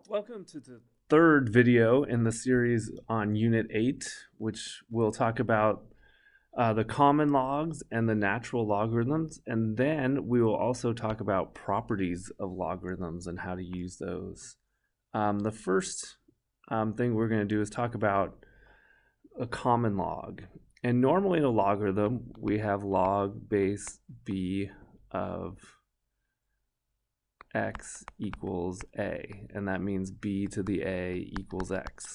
Welcome to the third video in the series on Unit 8, which will talk about the common logs and the natural logarithms, and then we will also talk about properties of logarithms and how to use those. The first thing we're going to do is talk about a common log. And normally in a logarithm, we have log base b of x equals a, and that means b to the a equals x.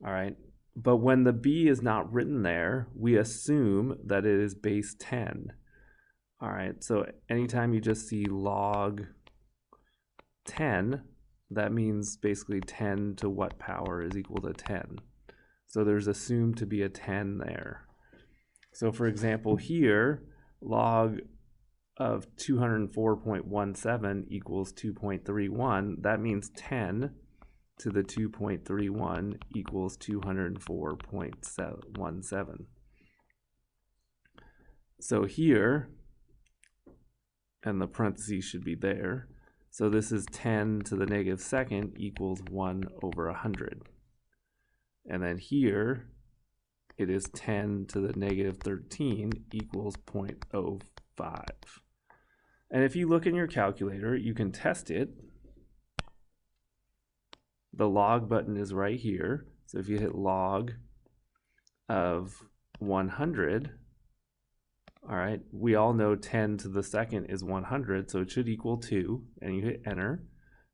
All right, but when the b is not written there, we assume that it is base 10. All right, so anytime you just see log 10, that means basically 10 to what power is equal to 10. So there's assumed to be a 10 there. So for example here, log of 204.17 equals 2.31, that means 10 to the 2.31 equals 204.17. So here, and the parentheses should be there, so this is 10 to the negative second equals 1 over 100. And then here, it is 10 to the negative 13 equals 0.05. And if you look in your calculator, you can test it. The log button is right here. So if you hit log of 100, all right, we all know 10 to the second is 100, so it should equal 2. And you hit enter,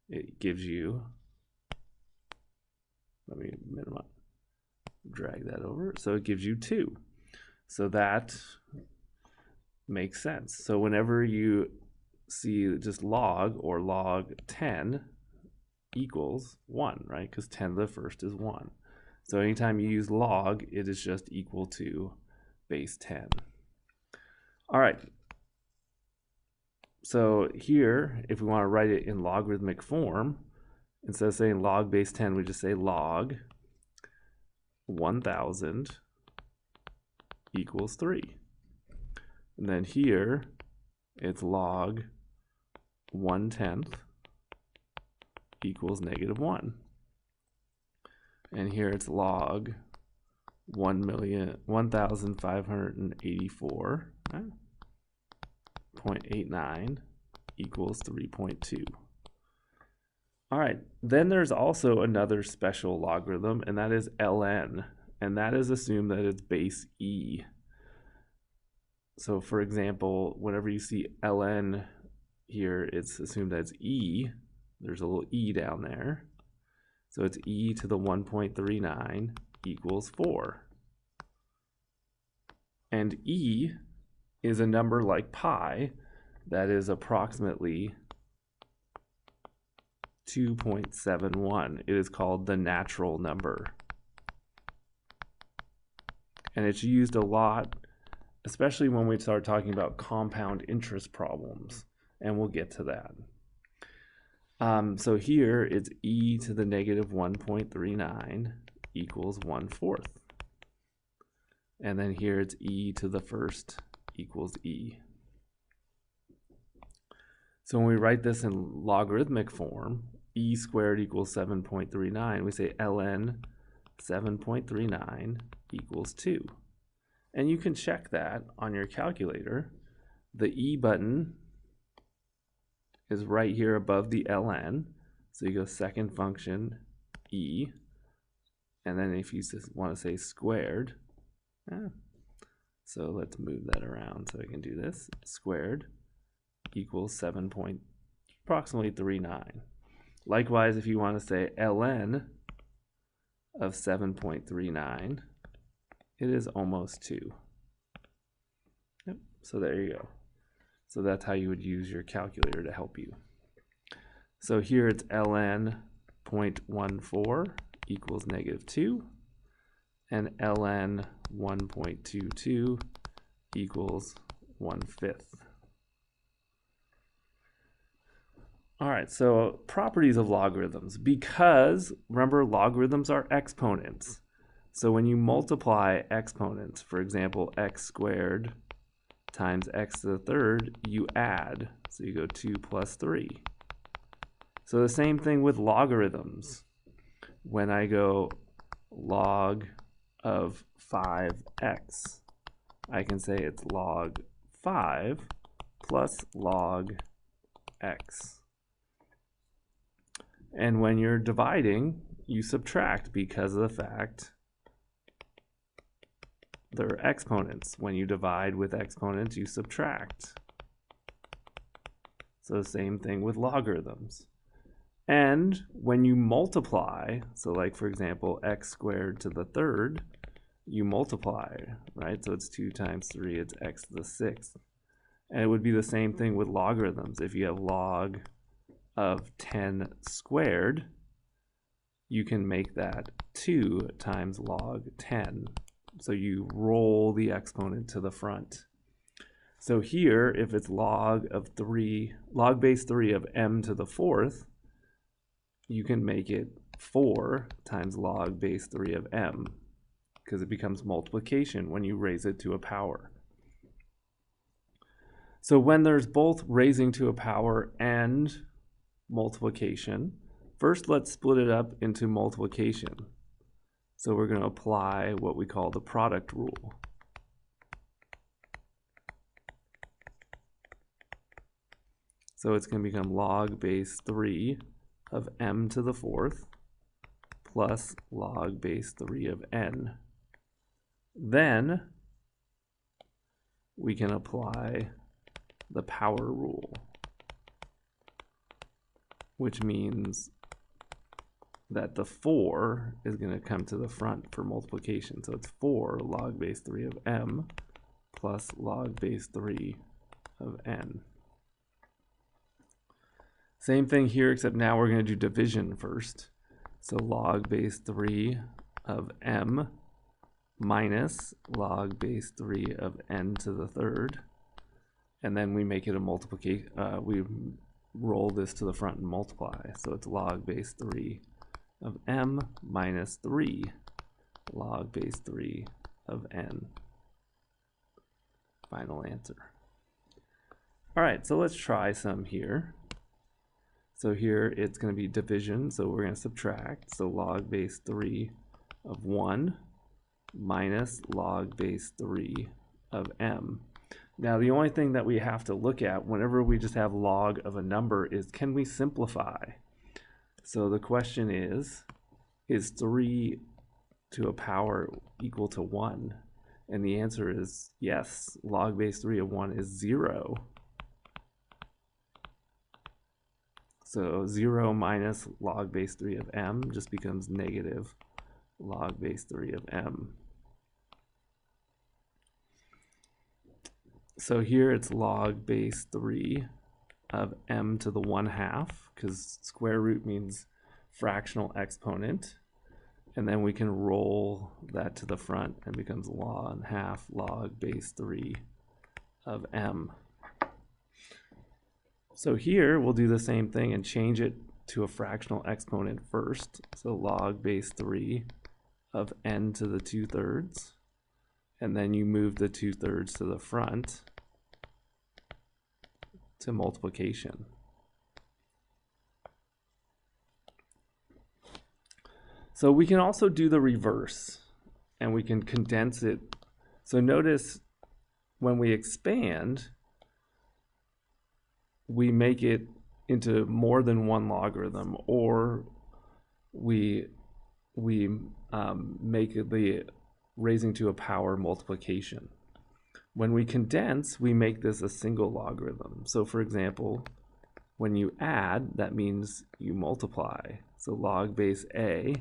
it gives you, let me minimize, drag that over, so it gives you 2. So that makes sense. So whenever you see just log or log 10 equals 1, right? Because 10 to the first is 1. So anytime you use log, it is just equal to base 10. All right. So here, if we want to write it in logarithmic form, instead of saying log base 10, we just say log 1000 equals 3. And then here, it's log 1/10 equals -1. And here it's log 1,584.89 equals 3.2. All right, then there's also another special logarithm, and that is ln, and that is assumed that it's base e. So for example, whenever you see ln here, it's assumed that it's e. There's a little e down there. So it's e to the 1.39 equals 4. And e is a number like pi that is approximately 2.71. It is called the natural number. And it's used a lot, especially when we start talking about compound interest problems, and we'll get to that. So here it's e to the negative 1.39 equals 1/4. And then here it's e to the first equals e. So when we write this in logarithmic form, e squared equals 7.39, we say ln 7.39 equals 2. And you can check that on your calculator. The e button is right here above the ln. So you go second function, e. And then if you want to say squared, so let's move that around so I can do this. Squared equals approximately 39. Likewise, if you want to say ln of 7.39, it is almost 2. Yep. So there you go. So that's how you would use your calculator to help you. So here it's ln 0.14 equals -2, and ln 1.22 equals 1/5. All right, so properties of logarithms. Because, remember, logarithms are exponents. So when you multiply exponents, for example, x squared times x to the third, you add. So you go 2 plus 3. So the same thing with logarithms. When I go log of 5x, I can say it's log 5 plus log x. And when you're dividing, you subtract because of the fact they're exponents. When you divide with exponents, you subtract. So the same thing with logarithms. And when you multiply, so like for example, x squared to the third, you multiply, right? So it's 2 times 3, it's x to the 6th. And it would be the same thing with logarithms. If you have log of 10 squared, you can make that 2 times log 10. So you roll the exponent to the front. So here, if it's log base 3 of m to the 4th, you can make it 4 times log base 3 of m, because it becomes multiplication when you raise it to a power. So when there's both raising to a power and multiplication, first let's split it up into multiplication. So we're going to apply what we call the product rule. So it's going to become log base 3 of m to the 4th plus log base 3 of n. Then we can apply the power rule, which means that the 4 is going to come to the front for multiplication. So it's 4 log base 3 of m plus log base 3 of n. Same thing here, except now we're going to do division first. So log base 3 of m minus log base 3 of n to the third. And then we make it a multiplication. We roll this to the front and multiply. So it's log base 3 of m minus 3 log base 3 of n. Final answer. All right, so let's try some here. So here it's going to be division, so we're going to subtract. So log base 3 of 1 minus log base 3 of m. Now the only thing that we have to look at whenever we just have log of a number is, can we simplify? So the question is 3 to a power equal to 1? And the answer is yes. Log base 3 of 1 is 0. So 0 minus log base 3 of m just becomes negative log base 3 of m. So here it's log base 3 of m to the 1/2, because square root means fractional exponent. And then we can roll that to the front and becomes 1/2 log base 3 of m. So here we'll do the same thing and change it to a fractional exponent first. So log base 3 of n to the 2/3. And then you move the 2/3 to the front to multiplication. So we can also do the reverse, and we can condense it. So notice when we expand, we make it into more than one logarithm, or we make the raising to a power multiplication. When we condense, we make this a single logarithm. So for example, when you add, that means you multiply. So log base a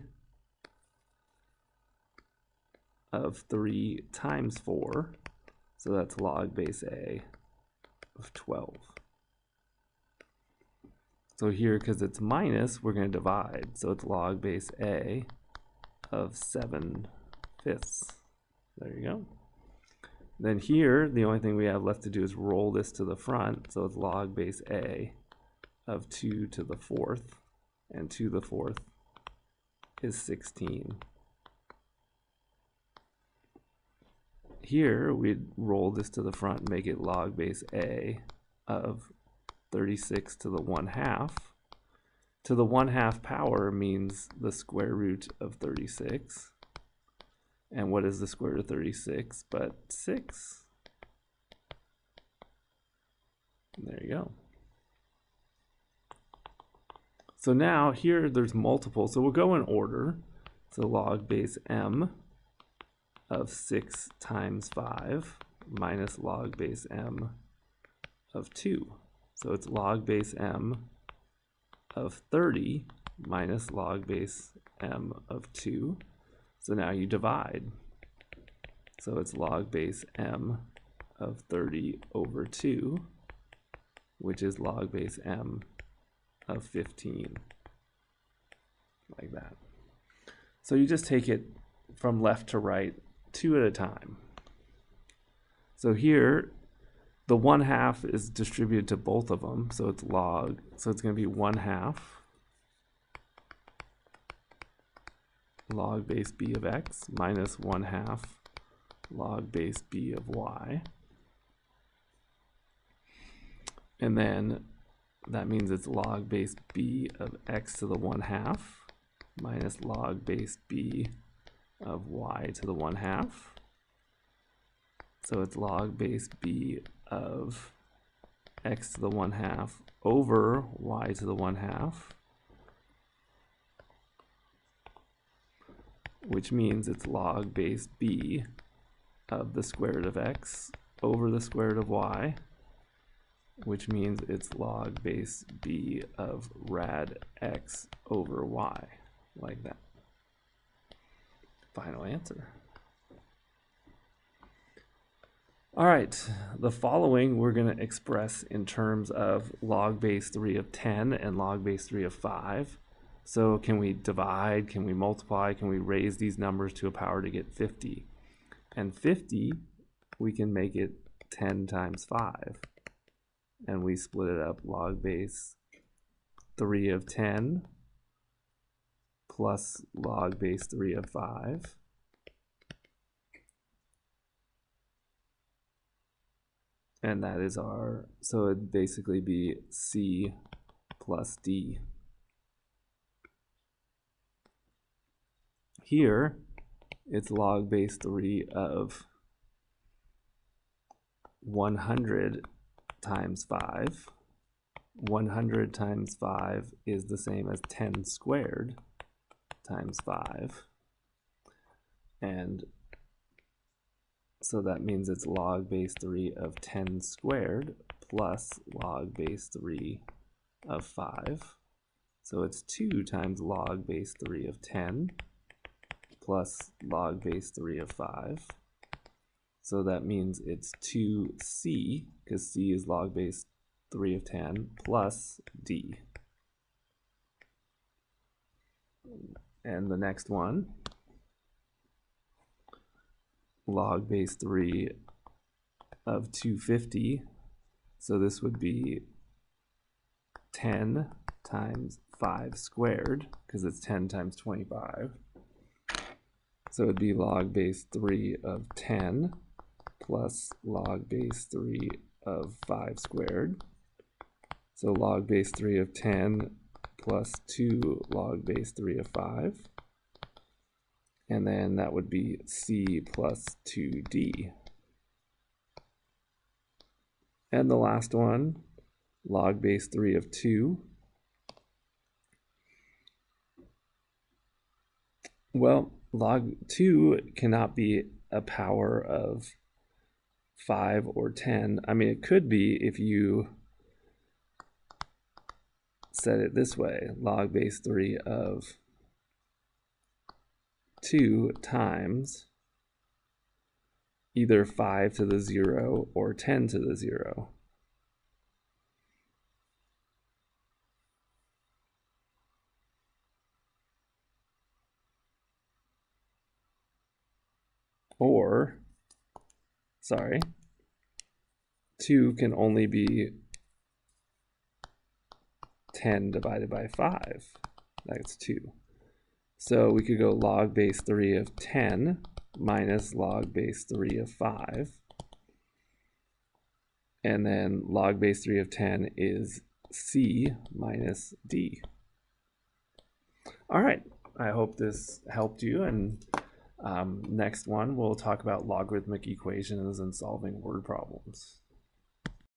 of 3 times 4, so that's log base a of 12. So here, because it's minus, we're going to divide. So it's log base a of 7/5. There you go. Then here, the only thing we have left to do is roll this to the front. So it's log base a of 2 to the 4th. And 2 to the 4th is 16. Here, we'd roll this to the front and make it log base a of 36 to the 1/2. to the 1/2 power means the square root of 36. And what is the square root of 36 but 6? And there you go. So now here there's multiple, so we'll go in order. So log base m of 6 times 5 minus log base m of 2. So it's log base m of 30 minus log base m of 2. So now you divide. So it's log base m of 30 over 2, which is log base m of 15, like that. So you just take it from left to right, 2 at a time. So here, the 1/2 is distributed to both of them, so it's log, so it's going to be 1/2 log base b of x minus 1/2 log base b of y. And then that means it's log base b of x to the 1/2 minus log base b of y to the 1/2. So it's log base b of x to the 1/2 over y to the 1/2, which means it's log base b of the square root of x over the square root of y, which means it's log base b of rad x over y, like that. Final answer. All right, the following we're going to express in terms of log base 3 of 10 and log base 3 of 5. So can we divide, can we multiply, can we raise these numbers to a power to get 50? And 50, we can make it 10 times 5. And we split it up, log base 3 of 10 plus log base 3 of 5. And that is our, so it'd basically be C plus D. Here, it's log base 3 of 100 times 5. 100 times 5 is the same as 10 squared times 5. And so that means it's log base 3 of 10 squared plus log base 3 of 5. So it's 2 times log base 3 of 10 plus log base 3 of 5. So that means it's 2c, because c is log base 3 of 10, plus d. And the next one, log base 3 of 250. So this would be 10 times 5 squared, because it's 10 times 25. So it would be log base 3 of 10 plus log base 3 of 5 squared. So log base 3 of 10 plus 2 log base 3 of 5. And then that would be C plus 2D. And the last one, log base 3 of 2. Well, log 2 cannot be a power of 5 or 10. I mean, it could be if you set it this way, log base 3 of 2 times either 5 to the 0 or 10 to the 0. Or, sorry, 2 can only be 10 divided by 5. That's 2. So we could go log base 3 of 10 minus log base 3 of 5. And then log base 3 of 10 is C minus D. All right, I hope this helped you, and next one we'll talk about logarithmic equations and solving word problems.